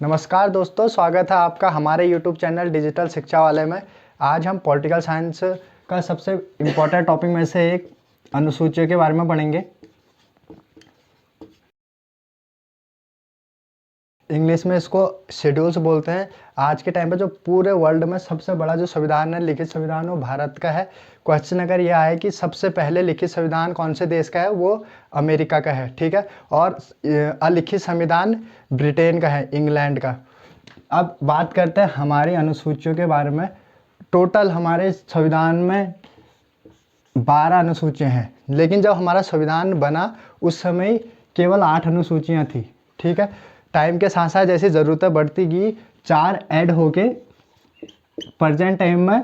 नमस्कार दोस्तों, स्वागत है आपका हमारे YouTube चैनल डिजिटल शिक्षा वाले में। आज हम पॉलिटिकल साइंस का सबसे इम्पोर्टेंट टॉपिक में से एक अनुसूचियों के बारे में पढ़ेंगे। इंग्लिश में इसको शेड्यूल्स बोलते हैं। आज के टाइम पे जो पूरे वर्ल्ड में सबसे बड़ा जो संविधान है, लिखित संविधान, वो भारत का है। क्वेश्चन अगर यह आए कि सबसे पहले लिखित संविधान कौन से देश का है, वो अमेरिका का है, ठीक है। और अलिखित संविधान ब्रिटेन का है, इंग्लैंड का। अब बात करते हैं हमारी अनुसूचियों के बारे में। टोटल हमारे संविधान में 12 अनुसूचियाँ हैं, लेकिन जब हमारा संविधान बना उस समय केवल 8 अनुसूचियाँ थी, ठीक है। टाइम के साथ साथ जैसे ज़रूरतें बढ़ती गई, 4 ऐड होके प्रेजेंट टाइम में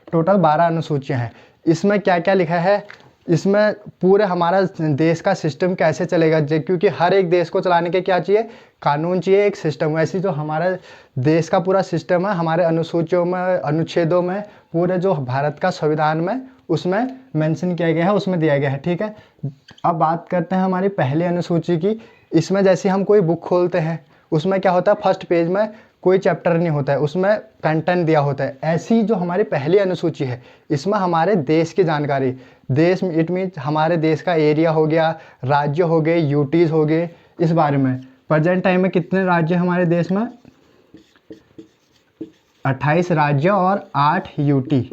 टोटल 12 अनुसूचियाँ हैं। इसमें क्या क्या लिखा है, इसमें पूरे हमारा देश का सिस्टम कैसे चलेगा, क्योंकि हर एक देश को चलाने के क्या चाहिए, कानून चाहिए, एक सिस्टम। वैसे जो हमारा देश का पूरा सिस्टम है, हमारे अनुसूचियों में, अनुच्छेदों में, पूरे जो भारत का संविधान में उसमें मेंशन किया गया है, उसमें दिया गया है, ठीक है। अब बात करते हैं हमारी पहली अनुसूची की। इसमें जैसे हम कोई बुक खोलते हैं, उसमें क्या होता है, फर्स्ट पेज में कोई चैप्टर नहीं होता है, उसमें कंटेंट दिया होता है। ऐसी जो हमारी पहली अनुसूची है, इसमें हमारे देश की जानकारी, देश इट मीन्स हमारे देश का एरिया हो गया, राज्य हो गए, यूटीज़ हो गए, इस बारे में। प्रेजेंट टाइम में कितने राज्य हमारे देश में, 28 राज्य और 8 यूटी।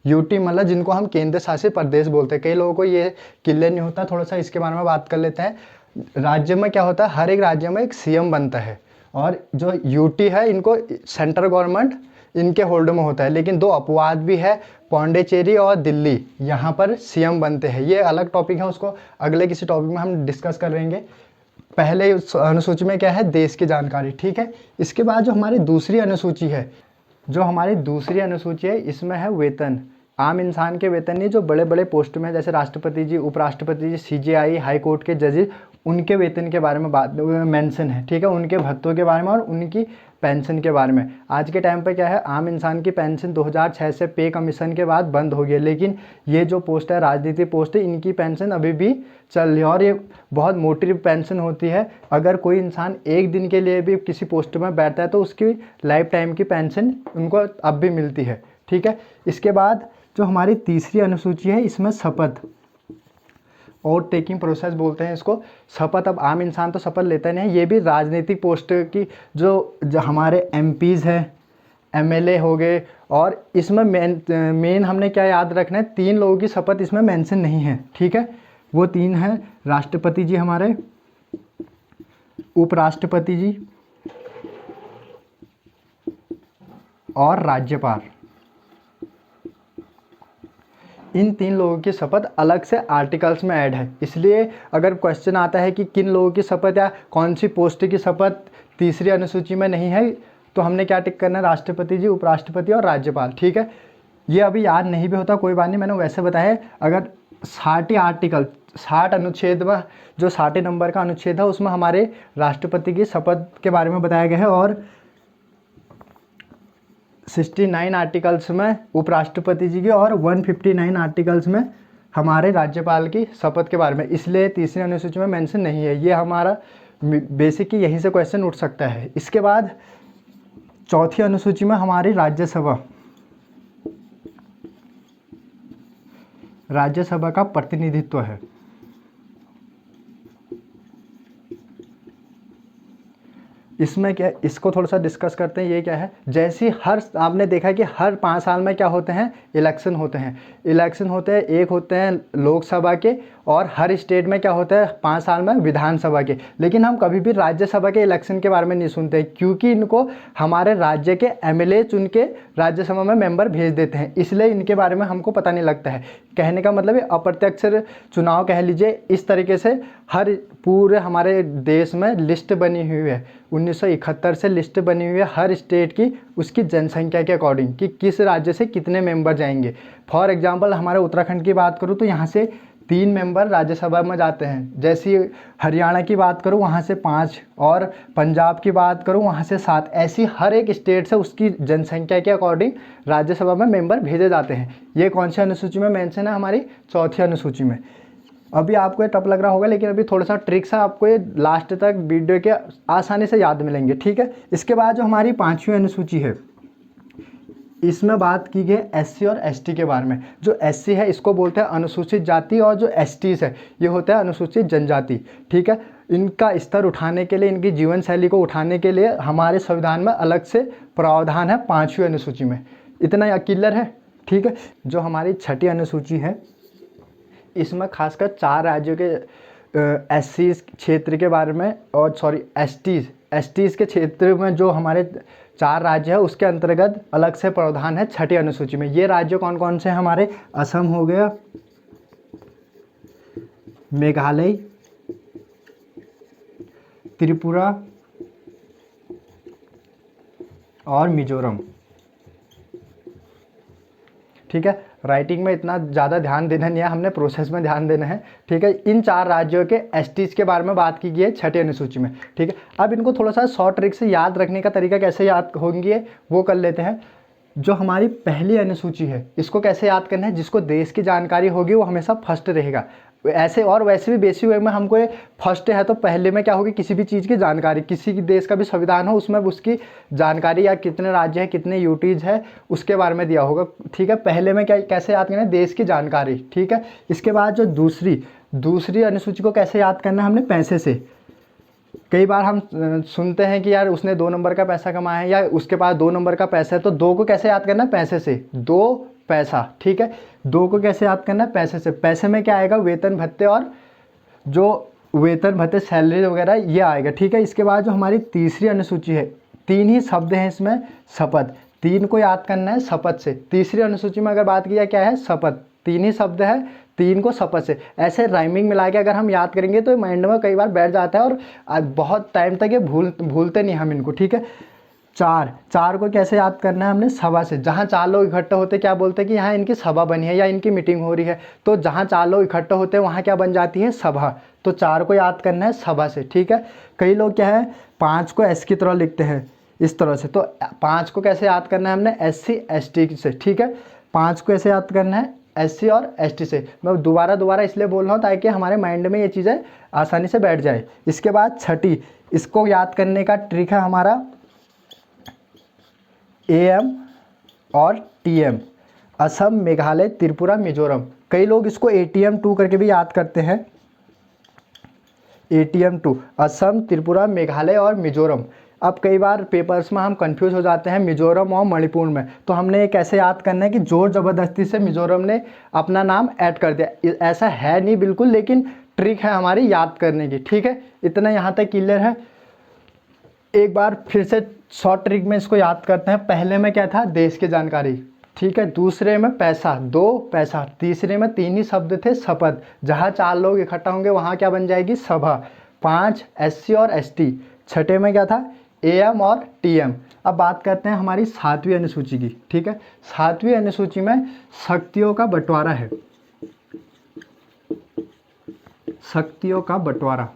यूटी मतलब जिनको हम केंद्र शासित प्रदेश बोलते हैं। कई लोगों को ये क्लियर नहीं होता, थोड़ा सा इसके बारे में बात कर लेते हैं। राज्य में क्या होता है, हर एक राज्य में एक सीएम बनता है, और जो यूटी है इनको सेंट्रल गवर्नमेंट इनके होल्ड में होता है। लेकिन 2 अपवाद भी है, पौंडीचेरी और दिल्ली, यहाँ पर सीएम बनते हैं। ये अलग टॉपिक है, उसको अगले किसी टॉपिक में हम डिस्कस करेंगे। पहले अनुसूची में क्या है, देश की जानकारी, ठीक है। इसके बाद जो हमारी दूसरी अनुसूची है, इसमें है वेतन। आम इंसान के वेतन नहीं, जो बड़े बड़े पोस्ट में, जैसे राष्ट्रपति जी, उपराष्ट्रपति जी, सीजेआई, हाई कोर्ट के जजेस, उनके वेतन के बारे में बात मेंशन है, ठीक है। उनके भत्तों के बारे में और उनकी पेंशन के बारे में। आज के टाइम पे क्या है, आम इंसान की पेंशन 2006 से पे कमीशन के बाद बंद हो गई, लेकिन ये जो पोस्ट है, राजनीतिक पोस्ट है, इनकी पेंशन अभी भी चल रही है, और ये बहुत मोटी पेंशन होती है। अगर कोई इंसान एक दिन के लिए भी किसी पोस्ट में बैठता है तो उसकी लाइफ टाइम की पेंशन उनको अब भी मिलती है, ठीक है। इसके बाद जो हमारी तीसरी अनुसूची है, इसमें शपथ और टेकिंग प्रोसेस बोलते हैं इसको। शपथ, अब आम इंसान तो शपथ लेता नहीं है, ये भी राजनीतिक पोस्ट की जो हमारे एमपीज़ हैं, एमएलए हो गए। और इसमें मेन हमने क्या याद रखना है, 3 लोगों की शपथ इसमें मेंशन नहीं है, ठीक है। वो 3 हैं, राष्ट्रपति जी हमारे, उपराष्ट्रपति जी और राज्यपाल। इन 3 लोगों की शपथ अलग से आर्टिकल्स में ऐड है। इसलिए अगर क्वेश्चन आता है कि किन लोगों की शपथ या कौन सी पोस्ट की शपथ तीसरी अनुसूची में नहीं है, तो हमने क्या टिक करना है, राष्ट्रपति जी, उपराष्ट्रपति और राज्यपाल, ठीक है। ये अभी याद नहीं भी होता, कोई बात नहीं, मैंने वैसे बताया। अगर 60 आर्टिकल, 60 अनुच्छेद में, जो 60 नंबर का अनुच्छेद है, उसमें हमारे राष्ट्रपति की शपथ के बारे में बताया गया है, और 69 आर्टिकल्स में उपराष्ट्रपति जी की, और 159 आर्टिकल्स में हमारे राज्यपाल की शपथ के बारे में। इसलिए तीसरी अनुसूची में मेंशन नहीं है। ये हमारा बेसिक ही यहीं से क्वेश्चन उठ सकता है। इसके बाद चौथी अनुसूची में हमारी राज्यसभा का प्रतिनिधित्व है। इसमें क्या, इसको थोड़ा सा डिस्कस करते हैं। ये क्या है, जैसे आपने देखा कि हर 5 साल में क्या होते हैं, इलेक्शन होते हैं। एक होते हैं लोकसभा के, और हर स्टेट में क्या होता है 5 साल में विधानसभा के। लेकिन हम कभी भी राज्यसभा के इलेक्शन के बारे में नहीं सुनते, क्योंकि इनको हमारे राज्य के एमएलए चुन के राज्यसभा में मेंबर भेज देते हैं, इसलिए इनके बारे में हमको पता नहीं लगता है। कहने का मतलब है अप्रत्यक्ष चुनाव कह लीजिए। इस तरीके से हर पूरे हमारे देश में लिस्ट बनी हुई है, 1971 से लिस्ट बनी हुई है हर स्टेट की, उसकी जनसंख्या के अकॉर्डिंग, कि किस राज्य से कितने मेंबर जाएंगे। फॉर एग्जांपल हमारे उत्तराखंड की बात करूँ तो यहाँ से 3 मेंबर राज्यसभा में जाते हैं। जैसी हरियाणा की बात करूँ वहाँ से 5, और पंजाब की बात करूँ वहाँ से 7। ऐसी हर एक स्टेट से उसकी जनसंख्या के अकॉर्डिंग राज्यसभा में मेंबर भेजे जाते हैं। ये कौन सी अनुसूची में मेंशन है, हमारी चौथी अनुसूची में। अभी आपको ये टफ लग रहा होगा, लेकिन अभी थोड़ा सा ट्रिक्स है, आपको ये लास्ट तक वीडियो के आसानी से याद मिलेंगे, ठीक है। इसके बाद जो हमारी 5वीं अनुसूची है, इसमें बात की गई एससी और एसटी के बारे में। जो एससी है इसको बोलते हैं अनुसूचित जाति, और जो एसटीज है ये होता है अनुसूचित जनजाति, ठीक है। इनका स्तर उठाने के लिए, इनकी जीवन शैली को उठाने के लिए हमारे संविधान में अलग से प्रावधान है 5वीं अनुसूची में। इतना क्लियर है, ठीक है। जो हमारी 6ठी अनुसूची है, इसमें खासकर 4 राज्यों के एससी क्षेत्र के बारे में, और सॉरी एसटीज के क्षेत्र में जो हमारे 4 राज्य है उसके अंतर्गत अलग से प्रावधान है 6ठी अनुसूची में। ये राज्य कौन कौन से हैं हमारे? असम हो गया, मेघालय, त्रिपुरा और मिजोरम, ठीक है। राइटिंग में इतना ज़्यादा ध्यान देना नहीं है, हमने प्रोसेस में ध्यान देना है, ठीक है। इन 4 राज्यों के एसटीज के बारे में बात की गई है 6ठी अनुसूची में, ठीक है। अब इनको थोड़ा सा शॉर्ट ट्रिक से याद रखने का तरीका कैसे याद होंगे वो कर लेते हैं। जो हमारी पहली अनुसूची है इसको कैसे याद करना है? जिसको देश की जानकारी होगी वो हमेशा फर्स्ट रहेगा। ऐसे और वैसे भी बेसिक वे में हमको ये फर्स्ट है तो पहले में क्या होगी? किसी भी चीज़ की जानकारी, किसी भी देश का भी संविधान हो उसमें उसकी जानकारी, या कितने राज्य हैं, कितने यूटीज है, उसके बारे में दिया होगा, ठीक है। पहले में क्या कैसे याद करना है? देश की जानकारी, ठीक है। इसके बाद जो दूसरी अनुसूची को कैसे याद करना है? हमने पैसे से। कई बार हम सुनते हैं कि यार उसने 2 नंबर का पैसा कमाया है, या उसके पास 2 नंबर का पैसा है, तो 2 को कैसे याद करना है? पैसे से। 2 पैसा, ठीक है। 2 को कैसे याद करना है? पैसे से। पैसे में क्या आएगा? वेतन भत्ते, और जो वेतन भत्ते सैलरी वगैरह ये आएगा, ठीक है। इसके बाद जो हमारी तीसरी अनुसूची है, 3 ही शब्द हैं इसमें, शपथ। 3 को याद करना है शपथ से। तीसरी अनुसूची में अगर बात की जाए क्या है? शपथ। 3 ही शब्द है, 3 को शपथ से। ऐसे राइमिंग मिला के अगर हम याद करेंगे तो माइंड में कई बार बैठ जाता है, और बहुत टाइम तक ये भूलते नहीं हम इनको, ठीक है। 4 को कैसे याद करना है हमने? सभा से। जहाँ 4 लोग इकट्ठा होते क्या बोलते हैं कि यहाँ इनकी सभा बनी है या इनकी मीटिंग हो रही है, तो जहाँ 4 लोग इकट्ठा होते हैं वहाँ क्या बन जाती है? सभा। तो 4 को याद करना है सभा से, ठीक है। कई लोग क्या है 5 को एस की तरह लिखते हैं इस तरह से, तो 5 को कैसे याद करना है हमने? SC ST से, ठीक है। 5 को ऐसे याद करना है SC और ST से। मैं दोबारा इसलिए बोल रहा हूँ ताकि हमारे माइंड में ये चीज़ें आसानी से बैठ जाए। इसके बाद 6ठी, इसको याद करने का ट्रिक है हमारा AM और TM, असम, मेघालय, त्रिपुरा, मिजोरम। कई लोग इसको ATM2 करके भी याद करते हैं। ATM2, असम, त्रिपुरा, मेघालय और मिजोरम। अब कई बार पेपर्स में हम कंफ्यूज हो जाते हैं मिजोरम और मणिपुर में, तो हमने ये कैसे याद करना है कि जोर ज़बरदस्ती से मिजोरम ने अपना नाम ऐड कर दिया। ऐसा है नहीं बिल्कुल, लेकिन ट्रिक है हमारी याद करने की, ठीक है। इतना यहाँ तक क्लियर है। एक बार फिर से शॉर्ट ट्रिक में इसको याद करते हैं। पहले में क्या था? देश की जानकारी, ठीक है। दूसरे में पैसा, 2 पैसा। तीसरे में 3 ही शब्द थे, शपथ। जहाँ 4 लोग इकट्ठा होंगे वहाँ क्या बन जाएगी? सभा। 5 SC और ST। 6ठे में क्या था? AM और TM। अब बात करते हैं हमारी 7वीं अनुसूची की, ठीक है। 7वीं अनुसूची में शक्तियों का बंटवारा है। शक्तियों का बंटवारा।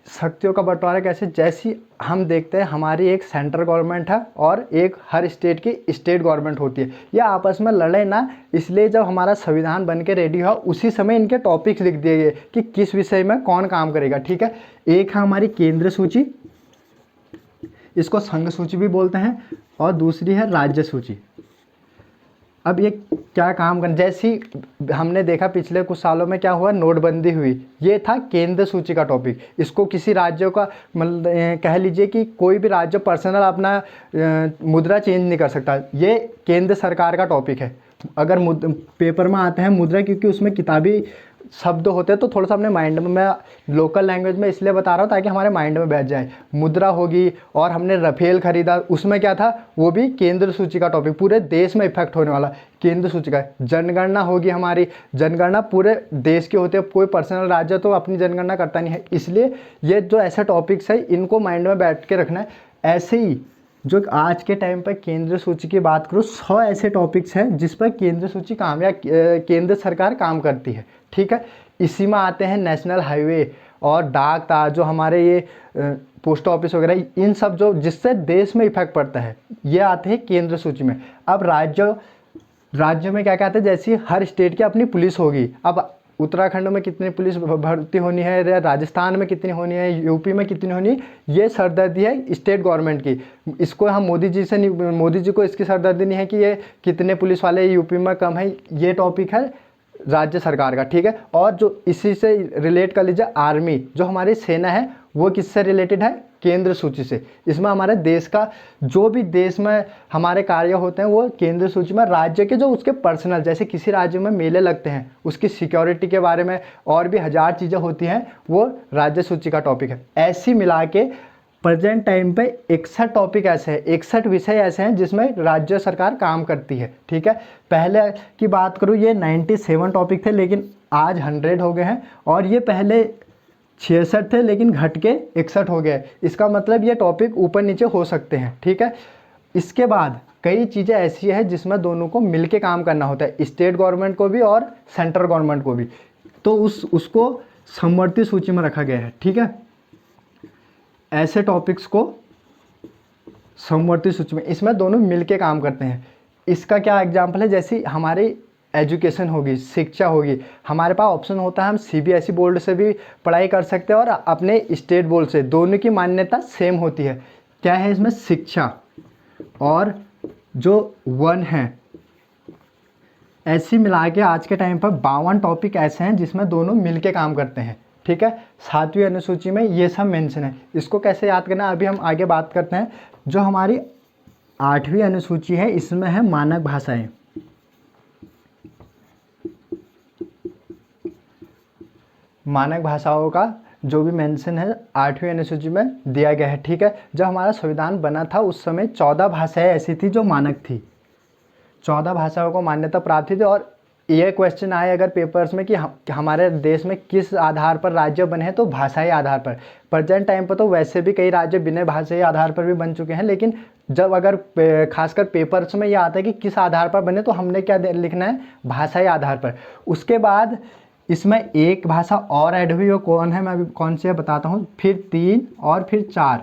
शक्तियों का बंटवारा कैसे? जैसी हम देखते हैं हमारी एक सेंट्रल गवर्नमेंट है और एक हर स्टेट की स्टेट गवर्नमेंट होती है। ये आपस में लड़े ना, इसलिए जब हमारा संविधान बन के रेडी हो उसी समय इनके टॉपिक्स लिख दिए गए कि किस विषय में कौन काम करेगा, ठीक है। एक है हमारी केंद्र सूची, इसको संघ सूची भी बोलते हैं, और दूसरी है राज्य सूची। अब ये क्या काम कर, जैसी हमने देखा पिछले कुछ सालों में क्या हुआ, नोटबंदी हुई, ये था केंद्र सूची का टॉपिक। इसको किसी राज्य का मतलब कह लीजिए कि कोई भी राज्य पर्सनल अपना मुद्रा चेंज नहीं कर सकता, ये केंद्र सरकार का टॉपिक है। अगर पेपर में आते हैं मुद्रा, क्योंकि उसमें किताबी शब्द होते हैं तो थोड़ा सा अपने माइंड में, मैं लोकल लैंग्वेज में इसलिए बता रहा हूँ ताकि हमारे माइंड में बैठ जाए। मुद्रा होगी, और हमने रफेल खरीदा, उसमें क्या था? वो भी केंद्र सूची का टॉपिक, पूरे देश में इफेक्ट होने वाला केंद्र सूची का। जनगणना होगी हमारी, जनगणना पूरे देश की होती है, कोई पर्सनल राज्य तो अपनी जनगणना करता नहीं है, इसलिए ये जो ऐसे टॉपिक्स है इनको माइंड में बैठ के रखना है। ऐसे ही जो आज के टाइम पर केंद्र सूची की बात करूँ, 100 ऐसे टॉपिक्स हैं जिस पर केंद्र सूची काम या केंद्र सरकार काम करती है, ठीक है। इसी में आते हैं नेशनल हाईवे और डाक तार, जो हमारे ये पोस्ट ऑफिस वगैरह, इन सब जो जिससे देश में इफेक्ट पड़ता है, ये आते हैं केंद्र सूची में। अब राज्यों में क्या कहते हैं, जैसे हर स्टेट की अपनी पुलिस होगी। अब उत्तराखंड में कितनी पुलिस भर्ती होनी है, या राजस्थान में कितनी होनी है, यूपी में कितनी होनी है, ये सरदर्दी है स्टेट गवर्नमेंट की। इसको हम मोदी जी से नहीं, मोदी जी को इसकी सरदर्दी नहीं है कि ये कितने पुलिस वाले यूपी में कम है, ये टॉपिक है राज्य सरकार का, ठीक है। और जो इसी से रिलेट कर लीजिए, आर्मी जो हमारी सेना है वो किससे रिलेटेड है, केंद्र सूची से। इसमें हमारे देश का जो भी देश में हमारे कार्य होते हैं वो केंद्र सूची में, राज्य के जो उसके पर्सनल, जैसे किसी राज्य में मेले लगते हैं उसकी सिक्योरिटी के बारे में और भी हजार चीज़ें होती हैं, वो राज्य सूची का टॉपिक है। ऐसी मिला के प्रेजेंट टाइम पे 61 टॉपिक ऐसे हैं, 61 विषय ऐसे हैं जिसमें राज्य सरकार काम करती है, ठीक है। पहले की बात करूँ, ये 97 टॉपिक थे लेकिन आज 100 हो गए हैं, और ये पहले 66 थे लेकिन घट के 61 हो गए। इसका मतलब ये टॉपिक ऊपर नीचे हो सकते हैं, ठीक है। इसके बाद कई चीज़ें ऐसी है जिसमें दोनों को मिलके काम करना होता है, स्टेट गवर्नमेंट को भी और सेंट्रल गवर्नमेंट को भी। तो उसको समवर्ती सूची में रखा गया है, ठीक है। ऐसे टॉपिक्स को समवर्ती सूची में, इसमें दोनों मिलके काम करते हैं। इसका क्या एग्जाम्पल है, जैसे हमारी एजुकेशन होगी, शिक्षा होगी, हमारे पास ऑप्शन होता है हम सीबीएसई बोर्ड से भी पढ़ाई कर सकते हैं और अपने स्टेट बोर्ड से, दोनों की मान्यता सेम होती है। क्या है इसमें, शिक्षा और जो वन है। ऐसी मिला के आज के टाइम पर 52 टॉपिक ऐसे हैं जिसमें दोनों मिलके काम करते हैं, ठीक है। 7वीं अनुसूची में ये सब मेंशन है। इसको कैसे याद करना है अभी हम आगे बात करते हैं। जो हमारी 8वीं अनुसूची है इसमें है मानक भाषाएं। मानक भाषाओं का जो भी मेंशन है 8वीं अनुसूची में दिया गया है, ठीक है। जब हमारा संविधान बना था उस समय 14 भाषाएं ऐसी थी जो मानक थी, 14 भाषाओं को मान्यता प्राप्त थी। और ये क्वेश्चन आए अगर पेपर्स में कि हमारे देश में किस आधार पर राज्य बने हैं, तो भाषाई आधार पर। प्रेजेंट टाइम पर तो वैसे भी कई राज्य बिना भाषाई आधार पर भी बन चुके हैं, लेकिन जब अगर खासकर पेपर्स में ये आता है कि किस आधार पर बने, तो हमने क्या लिखना है, भाषाई आधार पर। उसके बाद इसमें एक भाषा और ऐड हुई, वो कौन है, मैं अभी कौन सी है बताता हूँ, फिर 3 और फिर 4,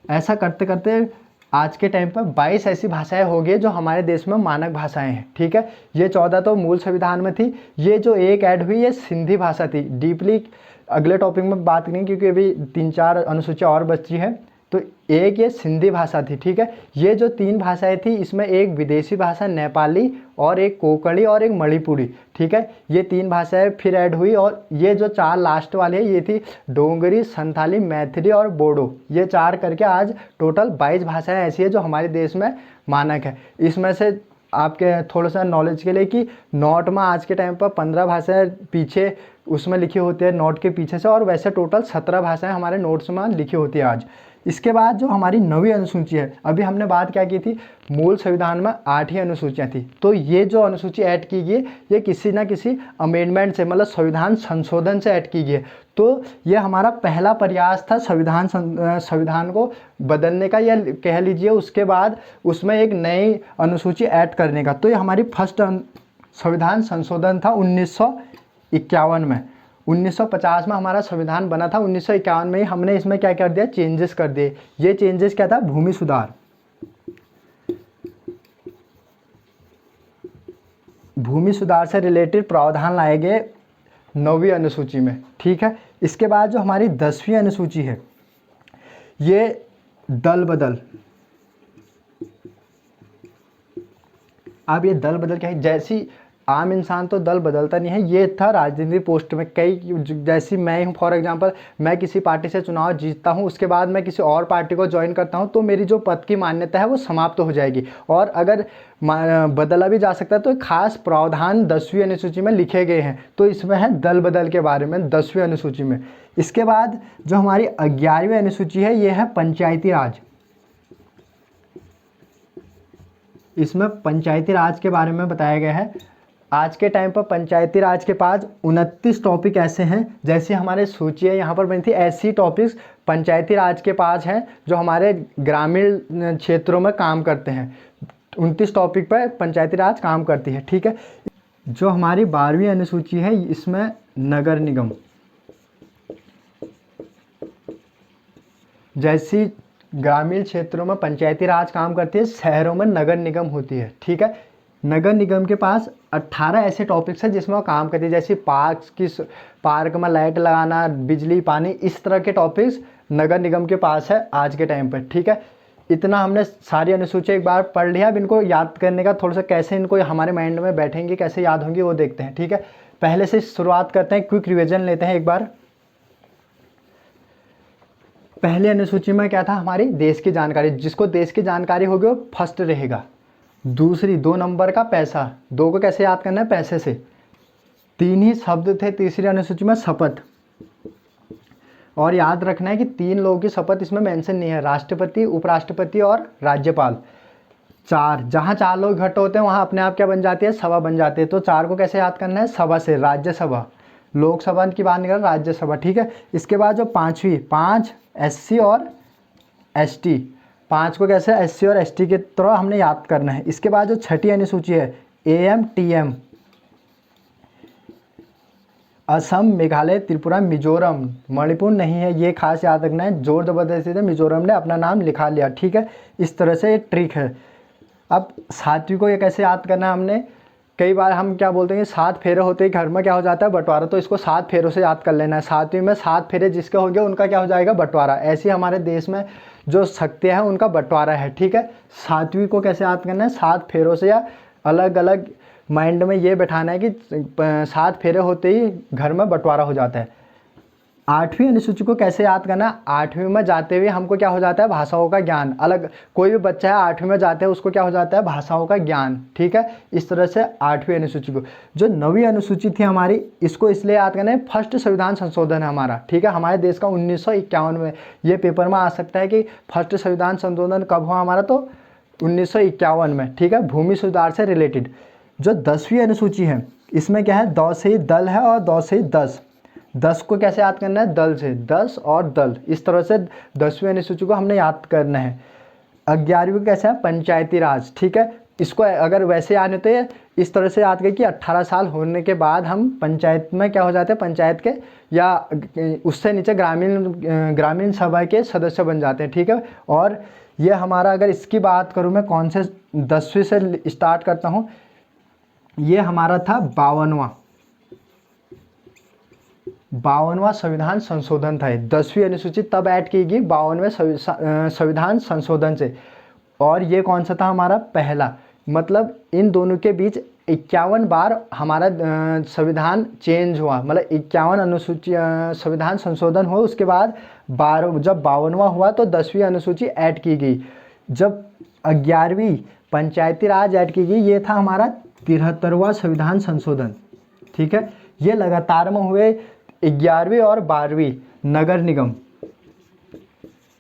ऐसा करते करते आज के टाइम पर 22 ऐसी भाषाएं हो गई जो हमारे देश में मानक भाषाएं हैं, ठीक है। ये 14 तो मूल संविधान में थी, ये जो एक ऐड हुई ये सिंधी भाषा थी। डीपली अगले टॉपिक में बात करेंगे क्योंकि अभी 3-4 अनुसूचियाँ और बची है। तो एक ये सिंधी भाषा थी, ठीक है। ये जो 3 भाषाएं थी इसमें एक विदेशी भाषा नेपाली और एक कोंकणी और एक मणिपुरी, ठीक है। ये 3 भाषाएं फिर ऐड हुई, और ये जो 4 लास्ट वाली है ये थी डोगरी, संथाली, मैथिली और बोडो। ये 4 करके आज टोटल 22 भाषाएं ऐसी है जो हमारे देश में मानक है। इसमें से आपके थोड़ा सा नॉलेज के लिए कि नोट में आज के टाइम पर 15 भाषाएं पीछे उसमें लिखी होती है नोट के पीछे से, और वैसे टोटल 17 भाषाएं हमारे नोट्स में लिखी होती है आज। इसके बाद जो हमारी 9वीं अनुसूची है, अभी हमने बात क्या की थी, मूल संविधान में 8 ही अनुसूचियाँ थी। तो ये जो अनुसूची ऐड की गई ये किसी ना किसी अमेंडमेंट से, मतलब संविधान संशोधन से ऐड की गई है। तो ये हमारा पहला प्रयास था संविधान को बदलने का, या कह लीजिए उसके बाद उसमें एक नई अनुसूची ऐड करने का। तो ये हमारी फर्स्ट संविधान संशोधन था 1951 में। 1950 में हमारा संविधान बना था, 1951 में ही हमने इसमें क्या कर दिया, चेंजेस कर दिए। ये चेंजेस क्या था, भूमि सुधार, भूमि सुधार से रिलेटेड प्रावधान लाए गए 9वीं अनुसूची में, ठीक है। इसके बाद जो हमारी 10वीं अनुसूची है ये दल बदल। अब ये दल बदल क्या है, जैसी आम इंसान तो दल बदलता नहीं है, ये था राजनीतिक पोस्ट में। कई जैसी मैं हूँ, फॉर एग्जांपल मैं किसी पार्टी से चुनाव जीतता हूँ, उसके बाद मैं किसी और पार्टी को ज्वाइन करता हूँ, तो मेरी जो पद की मान्यता है वो समाप्त हो जाएगी, और अगर बदला भी जा सकता है तो खास प्रावधान 10वीं अनुसूची में लिखे गए हैं। तो इसमें है दल बदल के बारे में 10वीं अनुसूची में। इसके बाद जो हमारी 11वीं अनुसूची है ये है पंचायती राज। इसमें पंचायती राज के बारे में बताया गया है। आज के टाइम पर पंचायती राज के पास 29 टॉपिक ऐसे हैं, जैसे हमारे सूची है यहाँ पर बनी थी, ऐसी टॉपिक्स पंचायती राज के पास हैं जो हमारे ग्रामीण क्षेत्रों में काम करते हैं। 29 टॉपिक पर पंचायती राज काम करती है, ठीक है। जो हमारी 12वीं अनुसूची है इसमें नगर निगम, जैसी ग्रामीण क्षेत्रों में पंचायती राज काम करती है, शहरों में नगर निगम होती है, ठीक है। नगर निगम के पास 18 ऐसे टॉपिक्स हैं जिसमें वो काम करती है, जैसे पार्क में लाइट लगाना, बिजली, पानी, इस तरह के टॉपिक्स नगर निगम के पास है आज के टाइम पर। ठीक है, इतना हमने सारी अनुसूची एक बार पढ़ लिया। अब इनको याद करने का थोड़ा सा कैसे इनको हमारे माइंड में बैठेंगे, कैसे याद होंगी, वो देखते हैं। ठीक है, पहले से शुरुआत करते हैं, क्विक रिवीजन लेते हैं एक बार। पहली अनुसूची में क्या था, हमारी देश की जानकारी, जिसको देश की जानकारी होगी वो फर्स्ट रहेगा। दूसरी 2 नंबर का पैसा, 2 को कैसे याद करना है, पैसे से। 3 ही शब्द थे तीसरी अनुसूची में, शपथ। और याद रखना है कि 3 लोगों की शपथ इसमें मेंशन नहीं है, राष्ट्रपति, उपराष्ट्रपति और राज्यपाल। 4, जहाँ 4 लोग इकट्ठे होते हैं वहाँ अपने आप क्या बन जाती है, सभा बन जाती है। तो 4 को कैसे याद करना है, सभा से, राज्यसभा। लोकसभा की बात निकल, राज्यसभा। ठीक है, इसके बाद जो 5वीं, 5 SC और ST, 5 को कैसे SC और ST के तरह हमने याद करना है। इसके बाद जो 6ठी अनुसूची है, AM TM, असम, मेघालय, त्रिपुरा, मिजोरम, मणिपुर नहीं है, ये खास याद रखना है। जोर जबरदस्ती से मिजोरम ने अपना नाम लिखा लिया। ठीक है, इस तरह से ये ट्रिक है। अब 7वीं को ये कैसे याद करना है हमने, कई बार हम क्या बोलते हैं कि 7 फेरे होते ही घर में क्या हो जाता है, बंटवारा, तो इसको 7 फेरों से याद कर लेना है। 7वीं में 7 फेरे जिसके होंगे उनका क्या हो जाएगा, बंटवारा। ऐसे हमारे देश में जो शक्तियाँ हैं उनका बंटवारा है। ठीक है, 7वीं को कैसे याद करना है, 7 फेरों से, या अलग अलग माइंड में ये बैठाना है कि 7 फेरे होते ही घर में बंटवारा हो जाता है। 8वीं अनुसूची को कैसे याद करना है, 8वीं में जाते हुए हमको क्या हो जाता है, भाषाओं का ज्ञान। अलग कोई भी बच्चा है 8वीं में जाते हैं उसको क्या हो जाता है, भाषाओं का ज्ञान। ठीक है, इस तरह से 8वीं अनुसूची को। जो 9वीं अनुसूची थी हमारी, इसको इसलिए याद करना है, फर्स्ट संविधान संशोधन है हमारा। ठीक है, हमारे देश का 1951 में, ये पेपर में आ सकता है कि फर्स्ट संविधान संशोधन कब हुआ हमारा, तो 1951 में। ठीक है, भूमि सुधार से रिलेटेड। जो 10वीं अनुसूची है, इसमें क्या है, द से ही दल है और द से ही 10। 10 को कैसे याद करना है, दल से, 10 और दल, इस तरह से 10वीं अनुसूची को हमने याद करना है। 11वीं को कैसे है, पंचायती राज। ठीक है, इसको अगर वैसे याद नहीं तो ये इस तरह से याद करें कि 18 साल होने के बाद हम पंचायत में क्या हो जाते हैं, पंचायत के या उससे नीचे ग्रामीण सभा के सदस्य बन जाते हैं। ठीक है, और ये हमारा, अगर इसकी बात करूँ मैं कौन से 10वीं से स्टार्ट करता हूँ, ये हमारा था 52वां संविधान संशोधन था। 10वीं अनुसूची तब ऐड की गई 52वें संविधान संशोधन से। और ये कौन सा था हमारा, पहला। मतलब इन दोनों के बीच 51 बार हमारा संविधान चेंज हुआ, मतलब 51 अनुसूची संविधान संशोधन हुआ। उसके बाद जब 52वां हुआ तो 10वीं अनुसूची ऐड की गई। जब 11वीं पंचायती राज ऐड की गई, ये था हमारा 73वां संविधान संशोधन। ठीक है, ये लगातार में हुए 11वीं और 12वीं नगर निगम।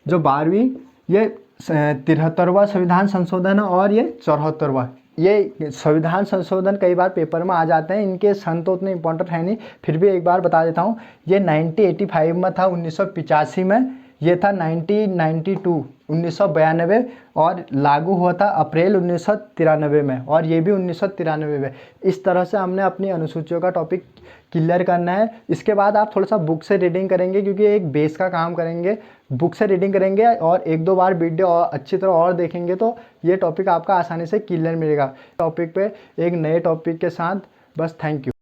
जो 12वीं, ये 73वां संविधान संशोधन है और ये 74वां। ये संविधान संशोधन कई बार पेपर में आ जाते हैं, इनके सन तो उतने इंपॉर्टेंट है नहीं, फिर भी एक बार बता देता हूँ। ये 1985 में था, 1985 में। ये था 1992 और लागू हुआ था अप्रैल 1993 में, और ये भी 1993 में। इस तरह से हमने अपनी अनुसूचियों का टॉपिक क्लियर करना है। इसके बाद आप थोड़ा सा बुक से रीडिंग करेंगे, क्योंकि एक बेस का काम करेंगे। बुक से रीडिंग करेंगे और 1-2 बार वीडियो और अच्छी तरह और देखेंगे तो ये टॉपिक आपका आसानी से क्लियर मिलेगा। टॉपिक पे एक नए टॉपिक के साथ, बस थैंक यू।